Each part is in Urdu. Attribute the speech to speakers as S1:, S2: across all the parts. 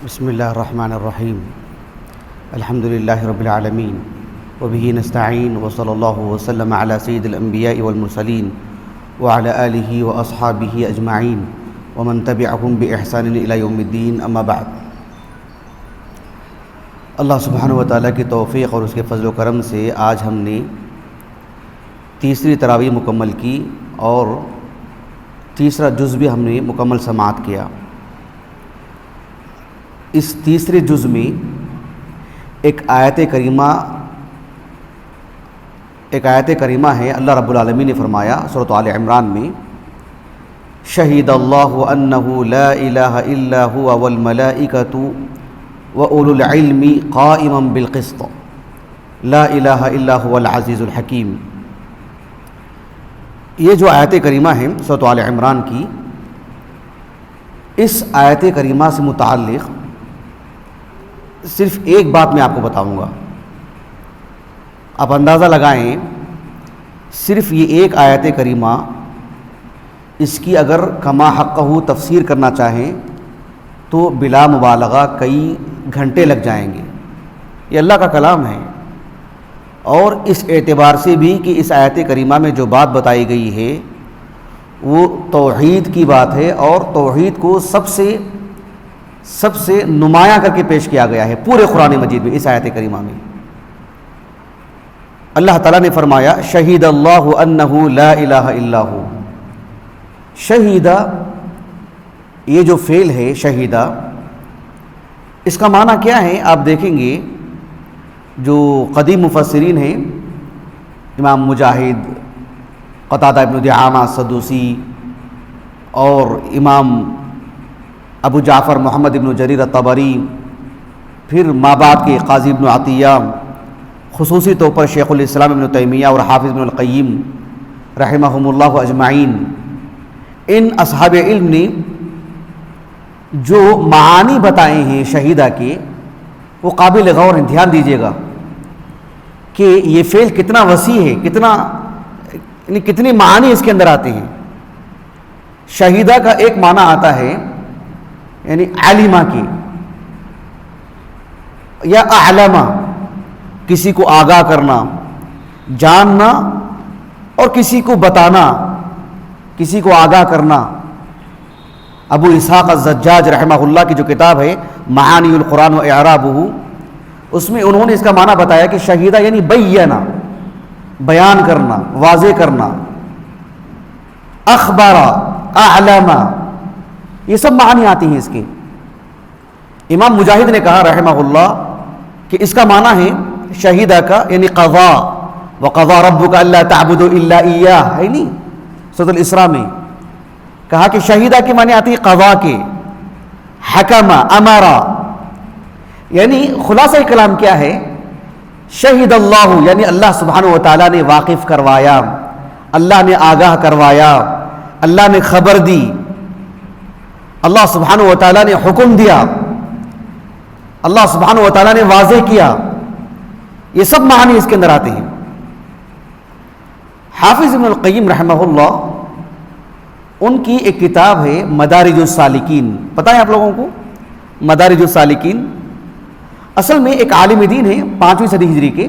S1: بسم اللہ الرحمن الرحیم الحمد للہ رب العالمین وبہ نستعین وصلی اللہ وسلم علی سید الانبیاء والمرسلین وعلی آلہ واصحابہ اجمعین ومن تبعہم باحسان الی یوم الدین اما بعد۔ اللہ سبحانہ وتعالیٰ کی توفیق اور اس کے فضل و کرم سے آج ہم نے تیسری تراویح مکمل کی اور تیسرا جز بھی ہم نے مکمل سماعت کیا۔ اس تیسرے جز میں ایک آیت کریمہ ہے۔ اللہ رب العالمین نے فرمایا سورۃ آل عمران میں، شہید اللہ انہ لا الہ الا هو والملائکۃ واولو العلم قائما بالقسط لا الہ الا هو العزیز الحکیم۔ یہ جو آیت کریمہ ہے سورۃ آل عمران کی، اس آیت کریمہ سے متعلق صرف ایک بات میں آپ کو بتاؤں گا۔ آپ اندازہ لگائیں، صرف یہ ایک آیت کریمہ، اس کی اگر کما حقہ تفسیر کرنا چاہیں تو بلا مبالغہ کئی گھنٹے لگ جائیں گے۔ یہ اللہ کا کلام ہے، اور اس اعتبار سے بھی کہ اس آیت کریمہ میں جو بات بتائی گئی ہے وہ توحید کی بات ہے، اور توحید کو سب سے نمایاں کر کے پیش کیا گیا ہے پورے قرآن مجید میں۔ اس آیت کریمہ میں اللہ تعالیٰ نے فرمایا، شہید اللہ انہ لا الہ الا ہو۔ شہیدہ، یہ جو فعل ہے شہیدہ، اس کا معنی کیا ہے آپ دیکھیں گے۔ جو قدیم مفسرین ہیں، امام مجاہد، قتادہ ابن دعامہ سدوسی، اور امام ابو جعفر محمد ابن جریر الطبری، پھر مابعد کے قاضی ابن عطیہ، خصوصی طور پر شیخ الاسلام ابن تیمیہ اور حافظ ابن القیم رحمہم اللہ اجمعین، ان اصحاب علم نے جو معانی بتائے ہیں شہیدہ کے، وہ قابل غور ہیں۔ دھیان دیجیے گا کہ یہ فعل کتنا وسیع ہے، کتنی معانی اس کے اندر آتے ہیں۔ شہیدہ کا ایک معنی آتا ہے یعنی عالمہ کی، یا اعلمہ، کسی کو آگاہ کرنا، جاننا، اور کسی کو بتانا، کسی کو آگاہ کرنا۔ ابو اسحاق الزجاج رحمہ اللہ کی جو کتاب ہے معانی القرآن و اعرابہ، اس میں انہوں نے اس کا معنی بتایا کہ شہیدہ یعنی بینا، بیان کرنا، واضح کرنا، اخبارا، اعلما، یہ سب معانی آتی ہیں اس کے۔ امام مجاہد نے کہا رحمہ اللہ کہ اس کا معنی ہے شہیدہ کا یعنی قضا، وقضا ربک الا تعبدوا الا ایاہ، ہے نہیں سورۃ الاسراء میں کہا کہ شہیدہ کے معنی آتی ہے قضا کے، حکم، امارا، یعنی خلاصہ کلام کیا ہے؟ شہید اللہ یعنی اللہ سبحانہ و تعالیٰ نے واقف کروایا، اللہ نے آگاہ کروایا، اللہ نے خبر دی، اللہ سبحانہ و تعالیٰ نے حکم دیا، اللہ سبحانہ و تعالیٰ نے واضح کیا۔ یہ سب معنی اس کے اندر آتے ہیں۔ حافظ ابن القیم رحمہ اللہ، ان کی ایک کتاب ہے مدارج السالکین، پتہ ہے آپ لوگوں کو مدارج السالکین؟ اصل میں ایک عالم دین ہے 5ویں صدی ہجری کے،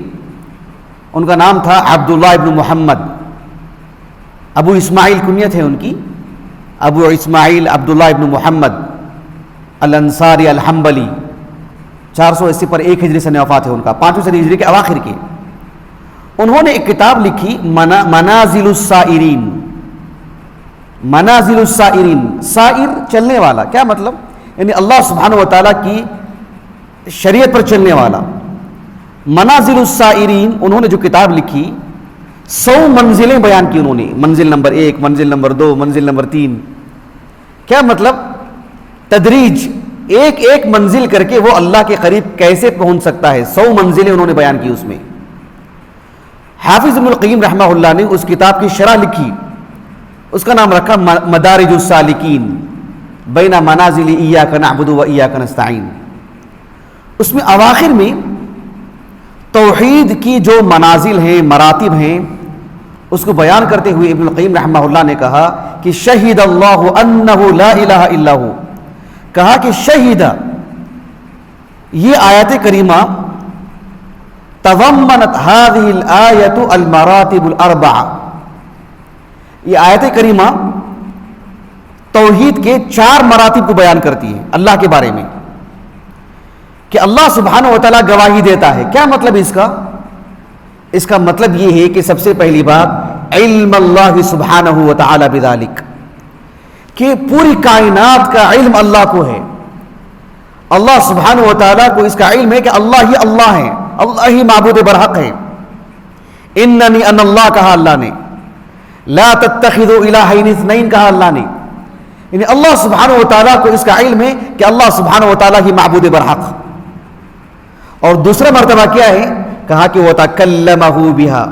S1: ان کا نام تھا عبداللہ ابن محمد، ابو اسماعیل کنیت ہے ان کی، ابو اسماعیل عبداللہ ابن محمد الانصاری الحنبلی، 480 پر 1 ہجری سے وفات ہے ان کا، 5ویں صدی ہجری کے اواخر کے۔ انہوں نے ایک کتاب لکھی منازل السائرین۔ منازل السائرین، سائر چلنے والا، کیا مطلب؟ یعنی اللہ سبحانہ و تعالیٰ کی شریعت پر چلنے والا۔ منازل السائرین، انہوں نے جو کتاب لکھی 100 منزلیں بیان کی انہوں نے، منزل نمبر 1، منزل نمبر 2، منزل نمبر 3۔ کیا مطلب؟ تدریج، ایک منزل کر کے وہ اللہ کے قریب کیسے پہنچ سکتا ہے، 100 منزلیں انہوں نے بیان کی اس میں۔ حافظ ابن القیم رحمہ اللہ نے اس کتاب کی شرح لکھی، اس کا نام رکھا مدارج السالکین بین منازل ایاک نعبد و ایاک نستعین۔ اس میں اواخر میں توحید کی جو منازل ہیں، مراتب ہیں، اس کو بیان کرتے ہوئے ابن القیم رحمہ اللہ نے کہا کہ شہید اللہ انہ لا الہ الا ہو، کہا کہ شہید یہ آیت کریمہ تضمنت هذه الآیة المراتب الاربعہ، یہ آیت کریمہ توحید کے 4 مراتب کو بیان کرتی ہے اللہ کے بارے میں، کہ اللہ سبحانہ و تعالیٰ گواہی دیتا ہے۔ کیا مطلب اس کا مطلب یہ ہے کہ سب سے پہلی بات علم اللہ سبحانہ و تعالیٰ بذالک، کہ پوری کائنات کا علم اللہ کو ہے، اللہ سبحانہ و تعالیٰ کو اس کا علم ہے کہ اللہ ہی اللہ ہے، اللہ ہی معبود برحق ہے۔ اننی ان اللہ کہا اللہ نے، لا تتخذوا الہین اثنین کہا اللہ نے، یعنی اللہ سبحانہ و تعالیٰ کو اس کا علم ہے کہ اللہ سبحانہ و تعالیٰ ہی معبود برحق۔ اور دوسرا مرتبہ کیا ہے؟ کہا کہ وَتَكَلَّمَهُ بِهَا،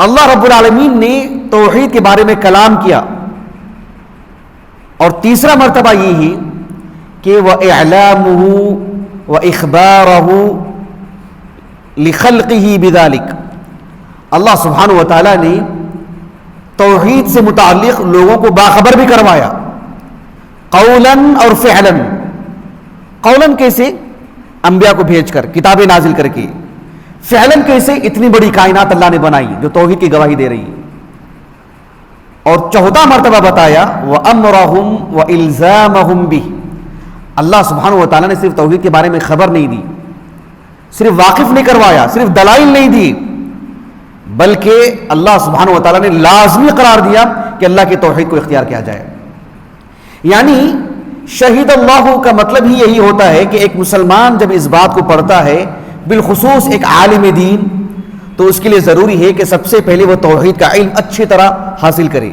S1: اللہ رب العالمین نے توحید کے بارے میں کلام کیا۔ اور تیسرا مرتبہ یہ ہے کہ وَإِعْلَامُهُ وَإِخْبَارَهُ لِخَلْقِهِ بِذَلِكَ، اللہ سبحانہ و تعالیٰ نے توحید سے متعلق لوگوں کو باخبر بھی کروایا، قولاً اور فعلاً۔ قولاً کیسے؟ انبیاء کو بھیج کر، کتابیں نازل کر کے۔ فعلاً کیسے؟ اتنی بڑی کائنات اللہ نے بنائی جو توحید کی گواہی دے رہی ہے۔ اور چوتھا مرتبہ بتایا وَأَمْرَهُمْ وَإِلْزَامَهُمْ بِهِ، اللہ سبحانہ و تعالیٰ نے صرف توحید کے بارے میں خبر نہیں دی، صرف واقف نہیں کروایا، صرف دلائل نہیں دی، بلکہ اللہ سبحانہ و تعالیٰ نے لازمی قرار دیا کہ اللہ کی توحید کو اختیار کیا جائے۔ یعنی شہید اللہ کا مطلب ہی یہی ہوتا ہے کہ ایک مسلمان جب اس بات کو پڑھتا ہے، بالخصوص ایک عالم دین، تو اس کے لیے ضروری ہے کہ سب سے پہلے وہ توحید کا علم اچھی طرح حاصل کرے،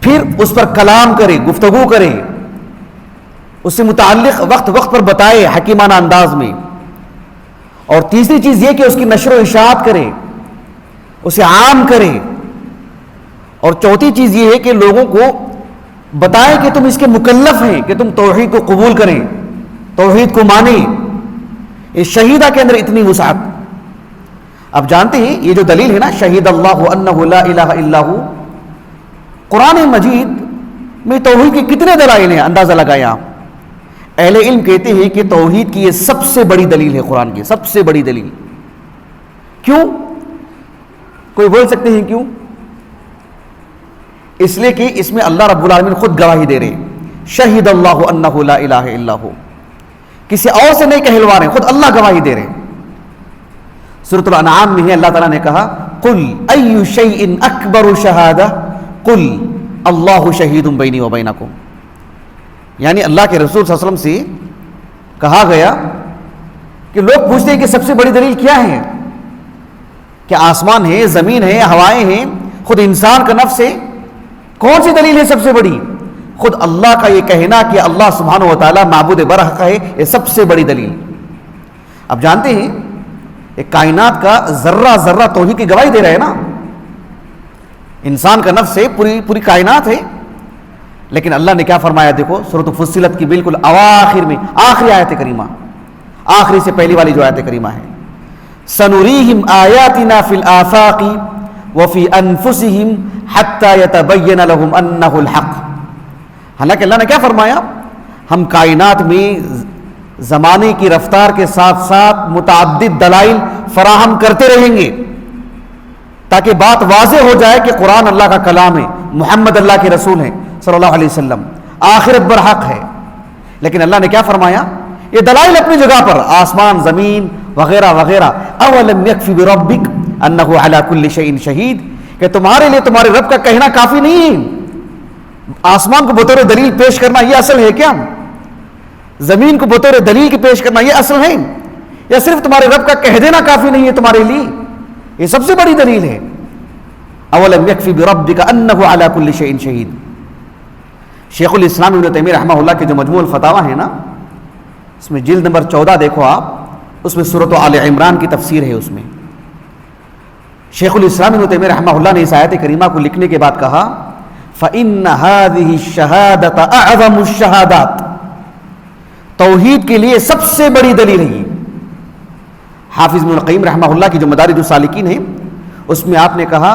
S1: پھر اس پر کلام کرے، گفتگو کرے، اس سے متعلق وقت وقت پر بتائے حکیمانہ انداز میں۔ اور تیسری چیز یہ کہ اس کی نشر و اشاعت کرے، اسے عام کرے۔ اور چوتھی چیز یہ ہے کہ لوگوں کو بتائے کہ تم اس کے مکلف ہیں، کہ تم توحید کو قبول کریں، توحید کو مانیں۔ اس شہیدہ کے اندر اتنی وسعت۔ اب جانتے ہیں یہ جو دلیل ہے نا، شہید اللہ انہ لا الہ الا ہو، قرآن مجید میں توحید کی کتنے دلائل ہیں اندازہ لگائیں آپ۔ اہل علم کہتے ہیں کہ توحید کی یہ سب سے بڑی دلیل ہے، قرآن کی سب سے بڑی دلیل۔ کیوں؟ کوئی بول سکتے ہیں کیوں؟ اس لیے کہ اس میں اللہ رب العالمین خود گواہی دے رہے ہیں، شہید اللہ انہ لا الہ الا ہو، کسی اور سے نہیں کہلوا رہے ہیں، خود اللہ گواہی دے رہے ہیں۔ سورۃ الانعام میں ہے اللہ تعالیٰ نے کہا قل ای شیء اکبر شہادہ قل اللہ شہید بینی و بینکم، یعنی اللہ کے رسول صلی اللہ علیہ وسلم سے کہا گیا کہ لوگ پوچھتے ہیں کہ سب سے بڑی دلیل کیا ہے؟ کہ آسمان ہے، زمین ہے، ہوائیں ہیں، خود انسان کا نفس ہے، کون سی دلیل ہے سب سے بڑی؟ خود اللہ کا یہ کہنا کہ اللہ سبحانہ و تعالیٰ معبود برحق ہے، یہ سب سے بڑی دلیل۔ اب جانتے ہیں ایک کائنات کا ذرہ ذرہ توحید کی گواہی دے رہے ہیں نا، انسان کا نفس ہے، پوری کائنات ہے، لیکن اللہ نے کیا فرمایا؟ دیکھو سورۃ فصلت کی بالکل اواخر میں آخری آیت کریمہ، آخری سے پہلی والی جو آیت کریمہ ہے، سنریہم آیاتنا فی الآفاق وفی انفسہم حتی یتبین لہم انہ الحق۔ حالانکہ اللہ نے کیا فرمایا؟ ہم کائنات میں زمانے کی رفتار کے ساتھ ساتھ متعدد دلائل فراہم کرتے رہیں گے تاکہ بات واضح ہو جائے کہ قرآن اللہ کا کلام ہے، محمد اللہ کے رسول ہیں صلی اللہ علیہ وسلم، آخرت برحق ہے۔ لیکن اللہ نے کیا فرمایا؟ یہ دلائل اپنی جگہ پر، آسمان، زمین وغیرہ وغیرہ، اولم یکفی بربک انہ علی کل شیء شہید، کہ تمہارے لیے تمہارے رب کا کہنا کافی نہیں ہے؟ آسمان کو بطور دلیل پیش کرنا یہ اصل ہے کیا؟ زمین کو بطور دلیل کی پیش کرنا یہ اصل ہے؟ یا صرف تمہارے رب کا کہہ دینا کافی نہیں ہے تمہارے لیے؟ یہ سب سے بڑی دلیل ہے۔ اولم یکفی بربک انہ علی کل شیء شہید۔ شیخ الاسلام ابن تیمیہ رحمہ اللہ کے جو مجموع الفتاوی ہے نا، اس میں جلد نمبر 14 دیکھو آپ، اس میں سورۃ آل عمران کی تفسیر ہے۔ اس میں شیخ الاسلام ابن تیمیہ رحمہ اللہ نے اس آیت کریمہ کو لکھنے کے بعد کہا فَإِنَّ هَذِهِ الشَّهَادَةَ أَعْظَمُ الشَّهَادَاتِ، توحید کے لیے سب سے بڑی دلیل ہے۔ حافظ ابن القیم رحمہ اللہ کی جو مدارج السالکین ہے، اس میں آپ نے کہا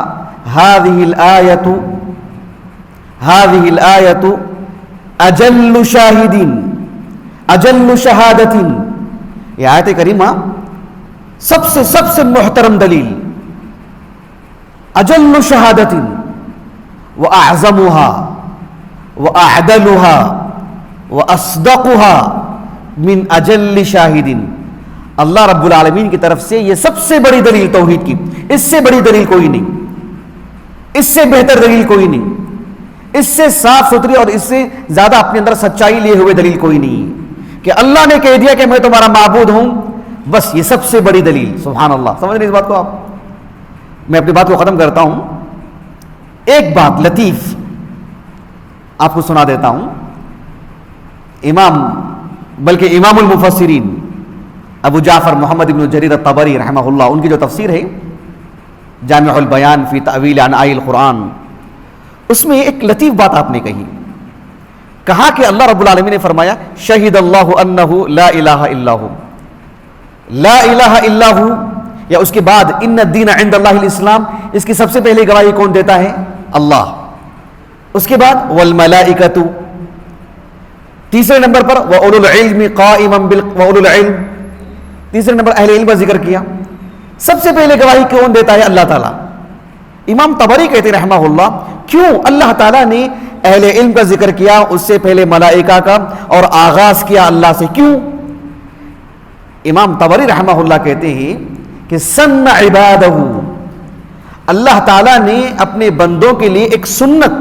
S1: هَذِهِ الْآيَةُ أَجَلُّ شَاهِدٍ أَجَلُّ شَهَادَةٍ یہ آیت کریمہ سب سے محترم دلیل، اجل شہادت واعظمها واعدلها واصدقها من اجل شاہد، اللہ رب العالمین کی طرف سے یہ سب سے بڑی دلیل توحید کی، اس سے بڑی دلیل کوئی نہیں، اس سے بہتر دلیل کوئی نہیں، اس سے صاف ستھری اور اس سے زیادہ اپنے اندر سچائی لیے ہوئے دلیل کوئی نہیں کہ اللہ نے کہہ دیا کہ میں تمہارا معبود ہوں، بس یہ سب سے بڑی دلیل۔ سبحان اللہ، سمجھ رہے اس بات کو آپ؟ میں اپنی بات کو ختم کرتا ہوں، ایک بات لطیف آپ کو سنا دیتا ہوں۔ امام المفسرین ابو جعفر محمد بن جریر الطبری رحمہ اللہ، ان کی جو تفسیر ہے جامع البیان فی تأویل عناء القرآن، اس میں ایک لطیف بات آپ نے کہا کہ اللہ رب العالمین نے فرمایا شہید اللہ انہ لا الہ الا ہو، لا الہ الا ہو، یا اس کے بعد ان الدین عند اللہ الاسلام، اس کی سب سے پہلے گواہی کون دیتا ہے؟ اللہ۔ اس کے بعد والملائکۃ، تیسرے نمبر پر وَأُولُو الْعِلْمِ قَائِمًا وَأُولُو الْعِلْمِ، تیسرے نمبر اہل علم کا ذکر کیا۔ سب سے پہلے گواہی کون دیتا ہے؟ اللہ تعالیٰ۔ امام طبری کہتے ہیں رحمہ اللہ، کیوں اللہ تعالیٰ نے اہل علم کا ذکر کیا اس سے پہلے ملائکہ کا اور آغاز کیا اللہ سے، کیوں؟ امام طبری رحمہ اللہ کہتے ہیں کہ سن عبادہ، اللہ تعالیٰ نے اپنے بندوں کے لیے ایک سنت،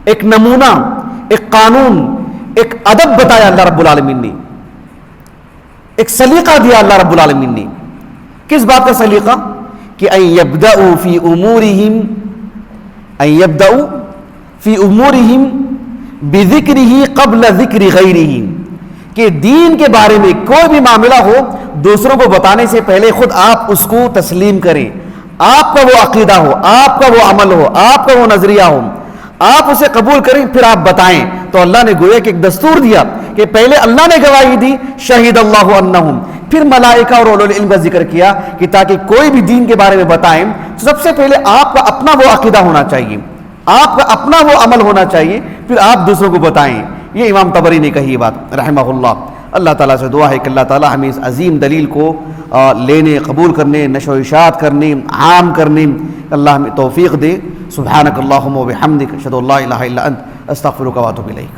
S1: ایک نمونہ، ایک قانون، ایک ادب بتایا اللہ رب العالمین نے، ایک سلیقہ دیا اللہ رب العالمین نے۔ کس بات کا سلیقہ؟ کہ ان یبدأوا فی امورہم بذکرہ قبل ذکر غیرہ، کہ دین کے بارے میں کوئی بھی معاملہ ہو دوسروں کو بتانے سے پہلے خود آپ اس کو تسلیم کریں، آپ کا وہ عقیدہ ہو، آپ کا وہ عمل ہو، آپ کا وہ نظریہ ہو، آپ اسے قبول کریں پھر آپ بتائیں۔ تو اللہ نے گویا کہ ایک دستور دیا کہ پہلے اللہ نے گواہی دی شہید اللہ انہم، پھر ملائکہ اور اولو العلم کا ذکر کیا کہ تاکہ کوئی بھی دین کے بارے میں بتائیں تو سب سے پہلے آپ کا اپنا وہ عقیدہ ہونا چاہیے، آپ کا اپنا وہ عمل ہونا چاہیے، پھر آپ دوسروں کو بتائیں۔ یہ امام طبری نے کہی یہ بات رحمہ اللہ۔ اللہ تعالیٰ سے دعا ہے کہ اللہ تعالیٰ ہمیں اس عظیم دلیل کو لینے، قبول کرنے، نشر و اشاعت کرنے، عام کرنے اللہ ہمیں توفیق دے۔ سبحانک اللہم و بحمدک اشہد ان لا الہ الا انت استغفرک و اتوب الیک۔